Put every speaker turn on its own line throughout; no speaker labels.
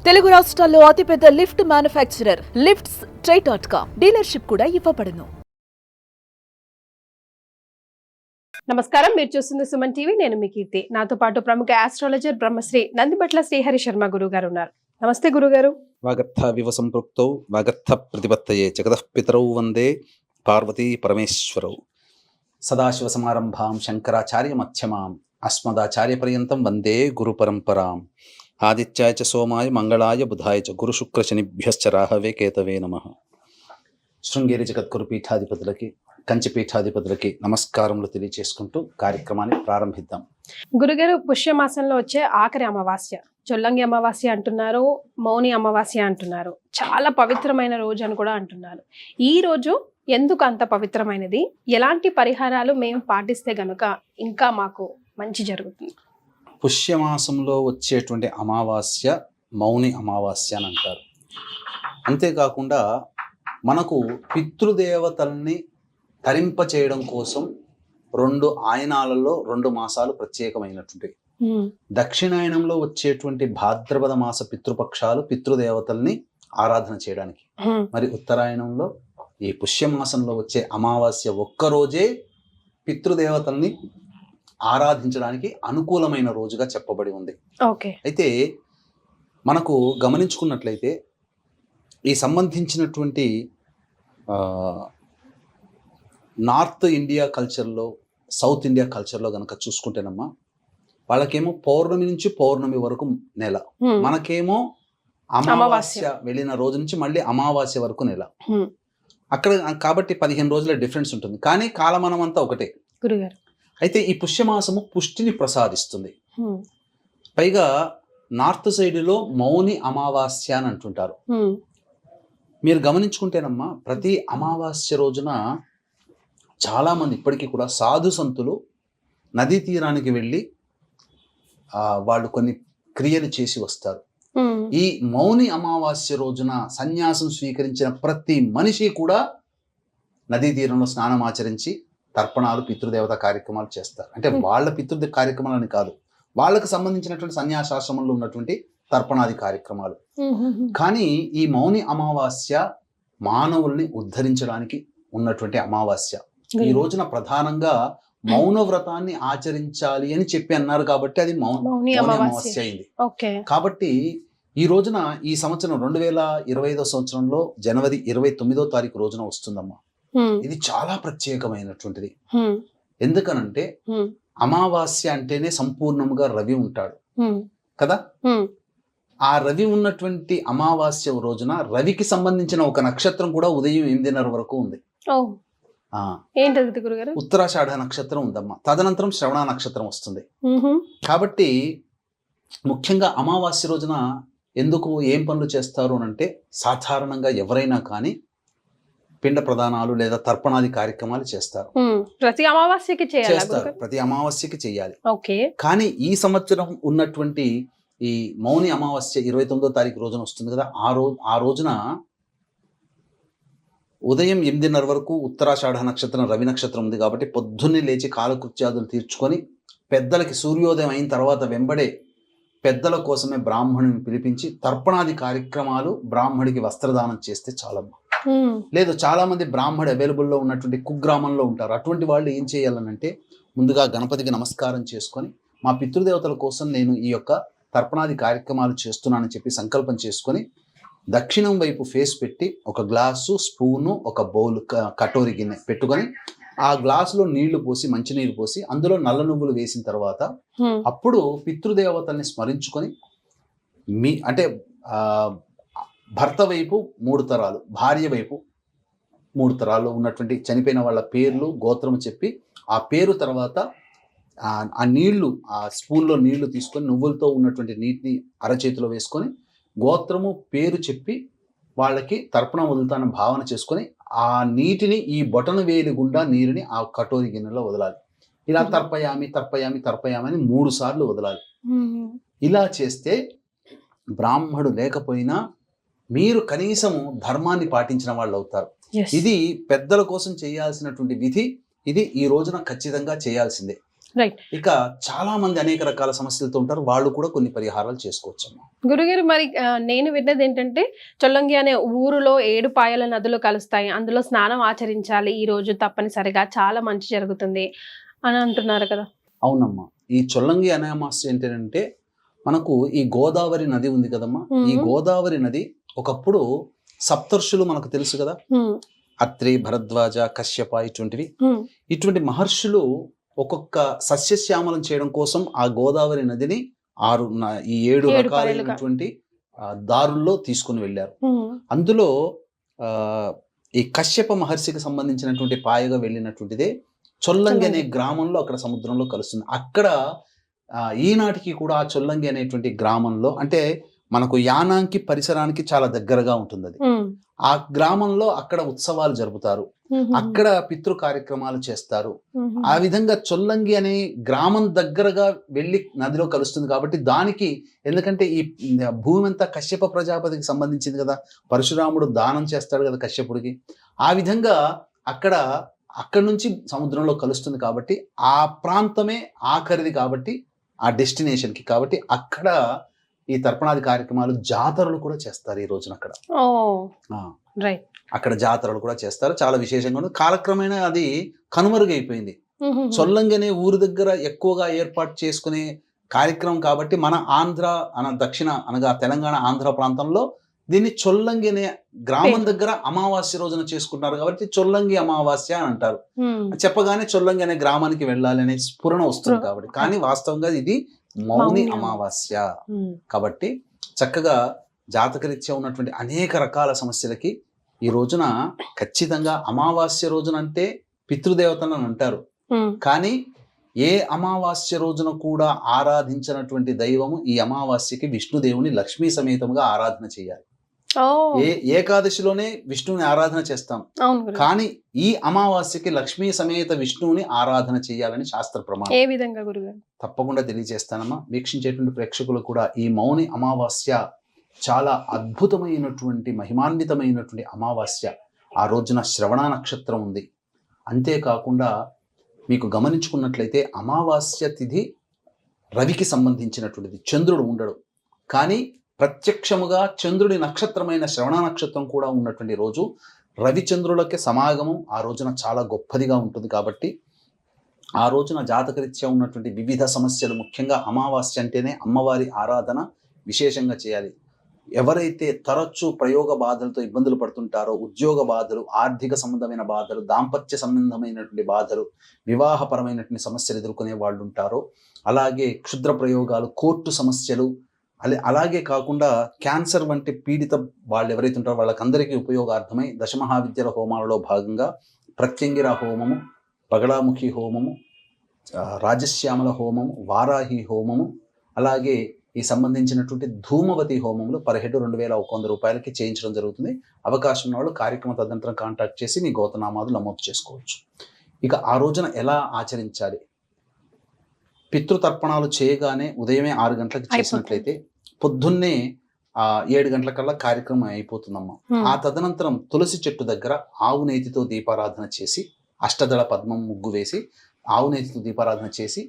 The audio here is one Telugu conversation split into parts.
తెలుగు రాష్ట్రాల్లో అతిపెద్ద లిఫ్ట్ మ్యానుఫ్యాక్చరర్ లిఫ్ట్స్ ట్రై.com డీలర్షిప్ కూడా ఇవ్వబడును.
నమస్కారం, మీరు చూస్తుంది సుమన్ టీవీ. నేను మీ కీర్తి. నాతో పాటు ప్రముఖ ఆస్ట్రాలజర్ బ్రహ్మశ్రీ నందిబట్ల శ్రీహరి శర్మ గురువు గారు ఉన్నారు. నమస్తే గురుగారు.
వాగర్థ వివ సంపృక్తౌ వాగర్థ ప్రతిపత్తయే జగతః పితరౌ వందే పార్వతీ పరమేశ్వరౌ. సదాశివ సమారంభాం శంకరాచార్య మధ్యమాం అస్మదాచార్య పర్యంతం వందే గురు పరంపరాం. ఆదిత్యాయ చ సోమాయ మంగళాయ బుధాయ చ గురు శుక్ర శనిభ్యశ్చ రాహవే కేతవే నమః. శృంగేరి జగద్గురు పీఠాధిపతులకి, కంచి పీఠాధిపతులకి నమస్కారములు తెలియచేసుకుంటూ కార్యక్రమాన్ని ప్రారంభిద్దాం.
గురుగారు, పుష్యమాసంలో వచ్చే ఆఖరి అమావాస్య, చొల్లంగి అమావాస్య అంటున్నారు, మౌని అమావాస్య అంటున్నారు. చాలా పవిత్రమైన రోజు అని కూడా అంటున్నారు. ఈ రోజు ఎందుకు అంత పవిత్రమైనది? ఎలాంటి పరిహారాలు మేము పాటిస్తే గనుక ఇంకా మాకు మంచి జరుగుతుంది?
పుష్యమాసంలో వచ్చేటువంటి అమావాస్య మౌని అమావాస్య అని అంటారు. అంతేకాకుండా మనకు పితృదేవతల్ని తరింపచేయడం కోసం 2 ఆయనాలలో 2 మాసాలు ప్రత్యేకమైనటువంటివి. దక్షిణాయనంలో వచ్చేటువంటి భాద్రపద మాస పితృపక్షాలు పితృదేవతల్ని ఆరాధన చేయడానికి, మరి ఉత్తరాయణంలో ఈ పుష్యమాసంలో వచ్చే అమావాస్య ఒక్కరోజే పితృదేవతల్ని ఆరాధించడానికి అనుకూలమైన రోజుగా చెప్పబడి ఉంది. అయితే మనకు గమనించుకున్నట్లయితే ఈ సంబంధించినటువంటి నార్త్ ఇండియా కల్చర్లో, సౌత్ ఇండియా కల్చర్లో కనుక చూసుకుంటేనమ్మా, వాళ్ళకేమో పౌర్ణమి నుంచి పౌర్ణమి వరకు నెల, మనకేమో అమావాస్య వెళ్ళిన రోజు నుంచి మళ్ళీ అమావాస్య వరకు నెల. అక్కడ కాబట్టి 15 రోజుల డిఫరెన్స్ ఉంటుంది, కానీ కాలమానం అంతా ఒకటే. అయితే ఈ పుష్యమాసము పుష్టిని ప్రసాదిస్తుంది. పైగా నార్త్ సైడ్లో మౌని అమావాస్య అని అంటుంటారు. మీరు గమనించుకుంటేనమ్మా, ప్రతి అమావాస్య రోజున చాలా మంది ఇప్పటికీ కూడా సాధు సంతులు నదీ తీరానికి వెళ్ళి వాళ్ళు కొన్ని క్రియలు చేసి వస్తారు. ఈ మౌని అమావాస్య రోజున సన్యాసం స్వీకరించిన ప్రతి మనిషి కూడా నదీ తీరంలో స్నానం ఆచరించి తర్పణాలు, పితృదేవత కార్యక్రమాలు చేస్తారు. అంటే వాళ్ళ పితృ కార్యక్రమాలని కాదు, వాళ్ళకు సంబంధించినటువంటి సన్యాసాశ్రమంలో ఉన్నటువంటి తర్పణాది కార్యక్రమాలు. కానీ ఈ మౌని అమావాస్య మానవుల్ని ఉద్ధరించడానికి ఉన్నటువంటి అమావాస్య. ఈ రోజున ప్రధానంగా మౌన వ్రతాన్ని ఆచరించాలి అని చెప్పి అన్నారు కాబట్టి అది మౌని అమావాస్య అయింది. కాబట్టి ఈ రోజున ఈ సంవత్సరం 2025 సంవత్సరంలో జనవరి 29వ తారీఖు రోజున వస్తుందమ్మా. ఇది చాలా ప్రత్యేకమైనటువంటిది. ఎందుకనంటే అమావాస్య అంటేనే సంపూర్ణంగా రవి ఉంటాడు కదా. ఆ రవి ఉన్నటువంటి అమావాస్య రోజున రవికి సంబంధించిన ఒక నక్షత్రం కూడా ఉదయం 8:30 వరకు ఉంది. ఉత్తరాషాఢ నక్షత్రం ఉందమ్మా. తదనంతరం శ్రవణ నక్షత్రం వస్తుంది. కాబట్టి ముఖ్యంగా అమావాస్య రోజున ఎందుకు ఏం పనులు చేస్తారు అంటే, సాధారణంగా ఎవరైనా కానీ పిండ ప్రదానాలు లేదా తర్పణాది కార్యక్రమాలు చేస్తారు.
ప్రతి అమావాస్యకి
చేస్తారు, ప్రతి అమావాస్యకి చేయాలి. కానీ ఈ సంవత్సరం ఉన్నటువంటి ఈ మౌని అమావాస్య 29వ తారీఖు రోజున వస్తుంది కదా. ఆ రోజున ఉదయం 8:30 వరకు ఉత్తరాషాఢ నక్షత్రం రవి నక్షత్రం ఉంది కాబట్టి పొద్దున్నే లేచి కాలకృత్యాదులు తీర్చుకొని పెద్దలకి సూర్యోదయం అయిన తర్వాత వెంబడే పెద్దల కోసమే బ్రాహ్మణుని పిలిపించి తర్పణాది కార్యక్రమాలు, బ్రాహ్మడికి వస్త్రదానం చేస్తే చాలమ్మా. లేదు, చాలా మంది బ్రాహ్మడు అవైలబుల్లో ఉన్నటువంటి కుగ్రామంలో ఉంటారు. అటువంటి వాళ్ళు ఏం చేయాలనంటే, ముందుగా గణపతికి నమస్కారం చేసుకొని, మా పితృదేవతల కోసం నేను ఈ యొక్క తర్పణాది కార్యక్రమాలు చేస్తున్నానని చెప్పి సంకల్పం చేసుకొని దక్షిణం వైపు ఫేస్ పెట్టి ఒక గ్లాసు, స్పూను, ఒక బౌల్, కటోరి గిన్నె పెట్టుకొని ఆ గ్లాసులో నీళ్లు పోసి, మంచినీళ్ళు పోసి అందులో నల్ల నువ్వులు వేసిన తర్వాత అప్పుడు పితృదేవతల్ని స్మరించుకొని అంటే భర్త వైపు 3 తరాలు, భార్య వైపు 3 తరాలు ఉన్నటువంటి చనిపోయిన వాళ్ళ పేర్లు, గోత్రము చెప్పి ఆ పేరు తర్వాత ఆ నీళ్లు, ఆ స్పూన్లో నీళ్లు తీసుకొని నువ్వులతో ఉన్నటువంటి నీటిని అరచేతిలో వేసుకొని గోత్రము పేరు చెప్పి వాళ్ళకి తర్పణం వదులుతానని భావన చేసుకొని ఆ నీటిని ఈ బొటన వేలి గుండా నీరుని ఆ కటోరి గిన్నెలో వదలాలి. ఇలా తర్పయామి తర్పయామి తర్పయామి అని 3 సార్లు వదలాలి. ఇలా చేస్తే బ్రాహ్మడు లేకపోయినా మీరు కనీసము ధర్మాన్ని పాటించిన వాళ్ళు అవుతారు. ఇది పెద్దల కోసం చేయాల్సినటువంటి విధి. ఇది ఈ రోజున ఖచ్చితంగా చేయాల్సిందే.
రైట్.
ఇక చాలా మంది అనేక రకాల సమస్యలతో ఉంటారు, వాళ్ళు కూడా కొన్ని పరిహారాలు చేసుకోవచ్చు అమ్మా.
గురుగారు మరి నేను విన్నది ఏంటంటే చొల్లంగి అనే ఊరులో 7 పాయల నదులు కలుస్తాయి, అందులో స్నానం ఆచరించాలి ఈ రోజు తప్పనిసరిగా, చాలా మంచి జరుగుతుంది అని అంటున్నారు కదా.
అవునమ్మా, ఈ చొల్లంగి అమావాస్య ఏంటంటే మనకు ఈ గోదావరి నది ఉంది కదమ్మా, ఈ గోదావరి నది ఒకప్పుడు సప్తర్షులు మనకు తెలుసు కదా, అత్రి, భరద్వాజ, కశ్యప, ఇటువంటి మహర్షులు ఒక్కొక్క సస్యశ్యామలం చేయడం కోసం ఆ గోదావరి నదిని ఈ 7 రకాలైనటువంటి దారుల్లో తీసుకుని వెళ్ళారు. అందులో ఈ కశ్యప మహర్షికి సంబంధించినటువంటి పాయగా వెళ్ళినటువంటిదే చొల్లంగి అనే గ్రామంలో అక్కడ సముద్రంలో కలుస్తుంది. అక్కడ ఈనాటికి కూడా ఆ చొల్లంగి అనేటువంటి గ్రామంలో, అంటే మనకు యానాంకి పరిసరానికి చాలా దగ్గరగా ఉంటుంది అది. ఆ గ్రామంలో అక్కడ ఉత్సవాలు జరుపుతారు, అక్కడ పితృ కార్యక్రమాలు చేస్తారు. ఆ విధంగా చొల్లంగి అనే గ్రామం దగ్గరగా వెళ్ళి నదిలో కలుస్తుంది కాబట్టి దానికి, ఎందుకంటే ఈ భూమి అంతా కశ్యప ప్రజాపతికి సంబంధించింది కదా, పరశురాముడు దానం చేస్తాడు కదా కశ్యపుడికి, ఆ విధంగా అక్కడి నుంచి సముద్రంలో కలుస్తుంది కాబట్టి ఆ ప్రాంతమే ఆఖరిది కాబట్టి ఆ డెస్టినేషన్కి, కాబట్టి అక్కడ ఈ తర్పణాది కార్యక్రమాలు, జాతరలు కూడా చేస్తారు ఈ రోజున అక్కడ. అక్కడ జాతరలు కూడా చేస్తారు, చాలా విశేషంగా ఉంది. కాలక్రమేణా అది కనుమరుగైపోయింది. చొల్లంగి అనే ఊరు దగ్గర ఎక్కువగా ఏర్పాటు చేసుకునే కార్యక్రమం కాబట్టి మన దక్షిణ అనగా తెలంగాణ ఆంధ్ర ప్రాంతంలో దీన్ని చొల్లంగి అనే గ్రామం దగ్గర అమావాస్య రోజున చేసుకుంటున్నారు కాబట్టి చొల్లంగి అమావాస్య అని అంటారు. చెప్పగానే చొల్లంగి అనే గ్రామానికి వెళ్ళాలి అనే స్ఫురణ వస్తుంది కాబట్టి, కానీ వాస్తవంగా ఇది మౌని అమావాస్య కాబట్టి చక్కగా జాతకరీత్యా ఉన్నటువంటి అనేక రకాల సమస్యలకి ఈ రోజున ఖచ్చితంగా అమావాస్య రోజున అంటే పితృదేవతలను అంటారు, కానీ ఏ అమావాస్య రోజున కూడా ఆరాధించినటువంటి దైవము ఈ అమావాస్యకి విష్ణుదేవుని లక్ష్మీ సమేతముగా ఆరాధన చేయాలి. ఏకాదశిలోనే విష్ణువుని ఆరాధన చేస్తాం, కానీ ఈ అమావాస్యకి లక్ష్మీ సమేత విష్ణువుని ఆరాధన చేయాలని శాస్త్ర ప్రమాణం.
ఏ విధంగా గురుగారు?
తప్పకుండా తెలియజేస్తానమ్మా. వీక్షించేటువంటి ప్రేక్షకులు కూడా ఈ మౌని అమావాస్య చాలా అద్భుతమైనటువంటి మహిమాన్వితమైనటువంటి అమావాస్య. ఆ రోజున శ్రవణ నక్షత్రం ఉంది. అంతేకాకుండా మీకు గమనించుకున్నట్లయితే అమావాస్య తిథి రవికి సంబంధించినటువంటిది, చంద్రుడు ఉండడు, కానీ ప్రత్యక్షముగా చంద్రుడి నక్షత్రమైన శ్రవణ నక్షత్రం కూడా ఉన్నటువంటి రోజు. రవిచంద్రులకి సమాగమం ఆ రోజున చాలా గొప్పదిగా ఉంటుంది కాబట్టి ఆ రోజున జాతకరీత్యా ఉన్నటువంటి వివిధ సమస్యలు, ముఖ్యంగా అమావాస్య అంటేనే అమ్మవారి ఆరాధన విశేషంగా చేయాలి. ఎవరైతే తరచూ ప్రయోగ బాధలతో ఇబ్బందులు పడుతుంటారో, ఉద్యోగ బాధలు, ఆర్థిక సంబంధమైన బాధలు, దాంపత్య సంబంధమైనటువంటి బాధలు, వివాహపరమైనటువంటి సమస్యలు ఎదుర్కొనే వాళ్ళు ఉంటారో, అలాగే క్షుద్ర ప్రయోగాలు, కోర్టు సమస్యలు, అలాగే కాకుండా క్యాన్సర్ వంటి పీడిత వాళ్ళు ఎవరైతే ఉంటారో వాళ్ళకందరికీ ఉపయోగార్థమై దశమహావిద్యల హోమాలలో భాగంగా ప్రత్యంగిర హోమము, పగడాముఖి హోమము, రాజశ్యామల హోమము, వారాహి హోమము, అలాగే ఈ సంబంధించినటువంటి ధూమవతి హోమంలో పర్ హెడ్ 2100 రూపాయలకి చేయించడం జరుగుతుంది. అవకాశం ఉన్న వాళ్ళు కార్యక్రమ తదనంతరం కాంటాక్ట్ చేసి మీ గోతనామాదులు నమోదు చేసుకోవచ్చు. ఇక ఆ రోజున ఎలా ఆచరించాలి? పితృతర్పణాలు చేయగానే ఉదయమే 6 గంటలకు చేసినట్లయితే పొద్దున్నే 7 గంటలకల్లా కార్యక్రమం అయిపోతుందమ్మా. ఆ తదనంతరం తులసి చెట్టు దగ్గర ఆవు నేతితో దీపారాధన చేసి, అష్టదళ పద్మం ముగ్గు వేసి ఆవు నేతితో దీపారాధన చేసి,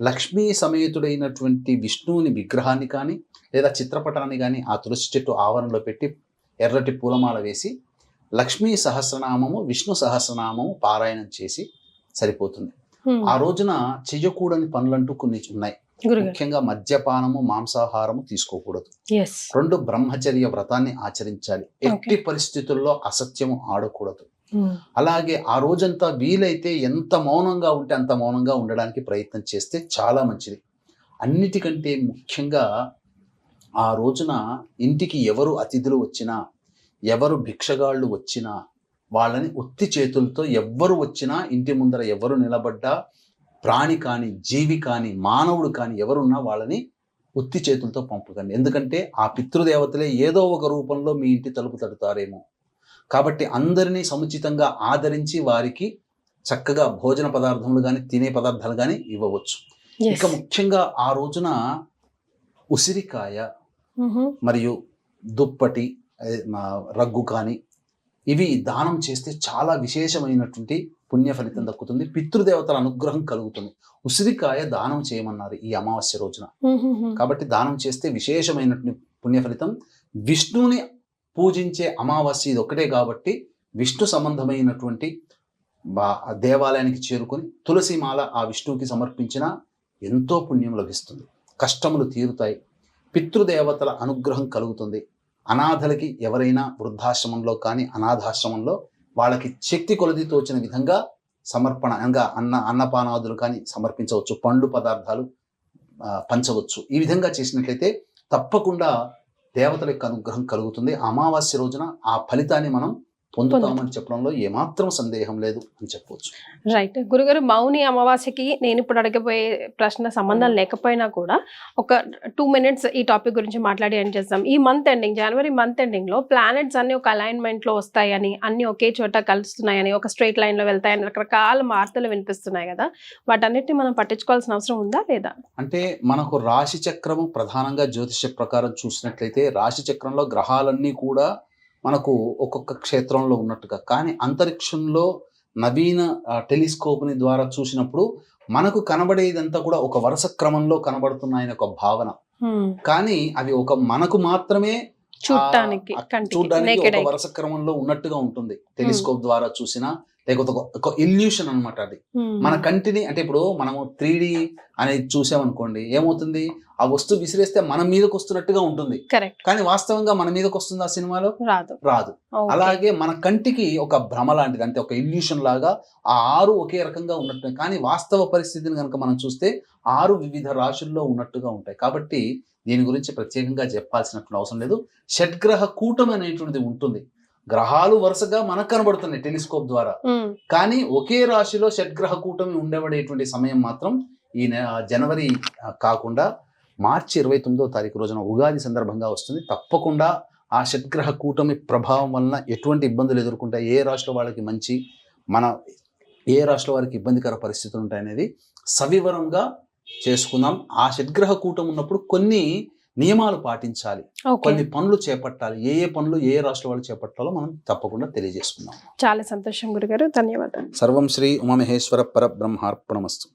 లక్ష్మీ సమేతుడైనటువంటి విష్ణువుని విగ్రహాన్ని కానీ లేదా చిత్రపటాన్ని కానీ ఆ తులసి చెట్టు ఆవరణలో పెట్టి ఎర్రటి పూలమాల వేసి లక్ష్మీ సహస్రనామము, విష్ణు సహస్రనామము పారాయణం చేసి సరిపోతుంది. ఆ రోజున చెయ్యకూడని పనులంటూ కొన్ని ఉన్నాయి. ముఖ్యంగా మద్యపానము, మాంసాహారము తీసుకోకూడదు. 2 బ్రహ్మచర్య వ్రతాన్ని ఆచరించాలి. ఎట్టి పరిస్థితుల్లో అసత్యము ఆడకూడదు. అలాగే ఆ రోజంతా వీలైతే ఎంత మౌనంగా ఉంటే అంత మౌనంగా ఉండడానికి ప్రయత్నం చేస్తే చాలా మంచిది. అన్నిటికంటే ముఖ్యంగా ఆ రోజున ఇంటికి ఎవరు అతిథులు వచ్చినా, ఎవరు భిక్షగాళ్ళు వచ్చినా వాళ్ళని ఉత్తి చేతులతో, ఎవ్వరు వచ్చినా ఇంటి ముందర ఎవరు నిలబడ్డా, ప్రాణి కానీ జీవి కానీ మానవుడు కానీ ఎవరున్నా వాళ్ళని ఉత్తి చేతులతో పంపకండి. ఎందుకంటే ఆ పితృదేవతలే ఏదో ఒక రూపంలో మీ ఇంటి తలుపు తడుతారేమో. కాబట్టి అందరినీ సముచితంగా ఆదరించి వారికి చక్కగా భోజన పదార్థములు కానీ తినే పదార్థాలు కానీ ఇవ్వవచ్చు. ఇక ముఖ్యంగా ఆ రోజున ఉసిరికాయ మరియు దుప్పటి, రగ్గు కానీ ఇవి దానం చేస్తే చాలా విశేషమైనటువంటి పుణ్య ఫలితం దక్కుతుంది, పితృదేవతల అనుగ్రహం కలుగుతుంది. ఉసిరికాయ దానం చేయమన్నారు ఈ అమావాస్య రోజున. కాబట్టి దానం చేస్తే విశేషమైనటువంటి పుణ్య ఫలితం. విష్ణువుని పూజించే అమావాస్య ఇది ఒకటే కాబట్టి విష్ణు సంబంధమైనటువంటి దేవాలయానికి చేరుకొని తులసిమాల ఆ విష్ణువుకి సమర్పించిన ఎంతో పుణ్యం లభిస్తుంది, కష్టములు తీరుతాయి, పితృదేవతల అనుగ్రహం కలుగుతుంది. అనాథలకి ఎవరైనా వృద్ధాశ్రమంలో కానీ అనాథాశ్రమంలో వాళ్ళకి శక్తి కొలది తోచిన విధంగా సమర్పణ అనగా అన్నపానాదులు కానీ సమర్పించవచ్చు, పండ్లు పదార్థాలు పంచవచ్చు. ఈ విధంగా చేసినట్లయితే తప్పకుండా దేవతల యొక్క అనుగ్రహం కలుగుతుంది. అమావాస్య రోజున ఆ ఫలితాన్ని మనం పొందుతామని చెప్పడంలో ఏమాత్రం సందేహం లేదు అని చెప్పవచ్చు.
రైట్ గురుగారు, మౌని అమావాస్యకి నేను ఇప్పుడు అడగబోయే ప్రశ్న సంబంధం లేకపోయినా కూడా ఒక 2 minutes ఈ టాపిక్ గురించి మాట్లాడి ఎండ్ చేస్తాం. ఈ మంత్ ఎండింగ్, జనవరి మంత్ ఎండింగ్ లో ప్లానెట్స్ అన్ని ఒక అలైన్మెంట్ లో వస్తాయని, అన్ని ఒకే చోట కలుస్తున్నాయని, ఒక స్ట్రైట్ లైన్ లో వెళ్తాయని రకరకాల వార్తలు వినిపిస్తున్నాయి కదా, వాటన్నిటిని మనం పట్టించుకోవాల్సిన అవసరం ఉందా లేదా?
అంటే మనకు రాశి చక్రము ప్రధానంగా జ్యోతిష ప్రకారం చూసినట్లయితే రాశి చక్రంలో గ్రహాలన్నీ కూడా మనకు ఒక్కొక్క క్షేత్రంలో ఉన్నట్టుగా, కానీ అంతరిక్షంలో నవీన టెలిస్కోప్ని ద్వారా చూసినప్పుడు మనకు కనబడేదంతా కూడా ఒక వరుస క్రమంలో కనబడుతున్నాయని ఒక భావన. కానీ అవి ఒక మనకు మాత్రమే
చూడడానికి
ఒక వరుస క్రమంలో ఉన్నట్టుగా ఉంటుంది. టెలిస్కోప్ ద్వారా చూసినా లేకపోతే ఒక ఇల్యూషన్ అనమాట అది. మన కంటిని అంటే ఇప్పుడు మనము 3D అనేది చూసామనుకోండి, ఏమవుతుంది, ఆ వస్తువు విసిరేస్తే మన మీదకి వస్తున్నట్టుగా ఉంటుంది, కానీ వాస్తవంగా మన మీదకి వస్తుంది ఆ సినిమాలో రాదు. అలాగే మన కంటికి ఒక భ్రమ లాంటిది, అంటే ఒక ఇల్యూషన్ లాగా ఆ 6 ఒకే రకంగా ఉన్నట్టు, కానీ వాస్తవ పరిస్థితిని కనుక మనం చూస్తే 6 వివిధ రాశుల్లో ఉన్నట్టుగా ఉంటాయి. కాబట్టి దీని గురించి ప్రత్యేకంగా చెప్పాల్సినటువంటి అవసరం లేదు. షడ్గ్రహ కూటమి అనేటువంటిది ఉంటుంది. గ్రహాలు వరుసగా మనకు కనబడుతున్నాయి టెలిస్కోప్ ద్వారా, కానీ ఒకే రాశిలో షడ్గ్రహ కూటమి ఉండబడేటువంటి సమయం మాత్రం ఈ జనవరి కాకుండా మార్చి 29వ తారీఖు రోజున ఉగాది సందర్భంగా వస్తుంది. తప్పకుండా ఆ షడ్గ్రహ కూటమి ప్రభావం వలన ఎటువంటి ఇబ్బందులు ఎదుర్కొంటాయి, ఏ రాశిలో వాళ్ళకి మంచి, ఏ రాశిలో వారికి ఇబ్బందికర పరిస్థితులు ఉంటాయనేది సవివరంగా చేసుకుందాం. ఆ షడ్గ్రహ కూటమి ఉన్నప్పుడు కొన్ని నియమాలు పాటించాలి, కొన్ని పనులు చేపట్టాలి, ఏ పనులు ఏ రాష్ట్ర వాళ్ళు చేపట్టాలో మనం తప్పకుండా తెలియజేసుకుందాం.
చాలా సంతోషం గురుగారు, ధన్యవాదాలు.
సర్వం శ్రీ ఉమామహేశ్వర పరబ్రహ్మార్పణమస్తు.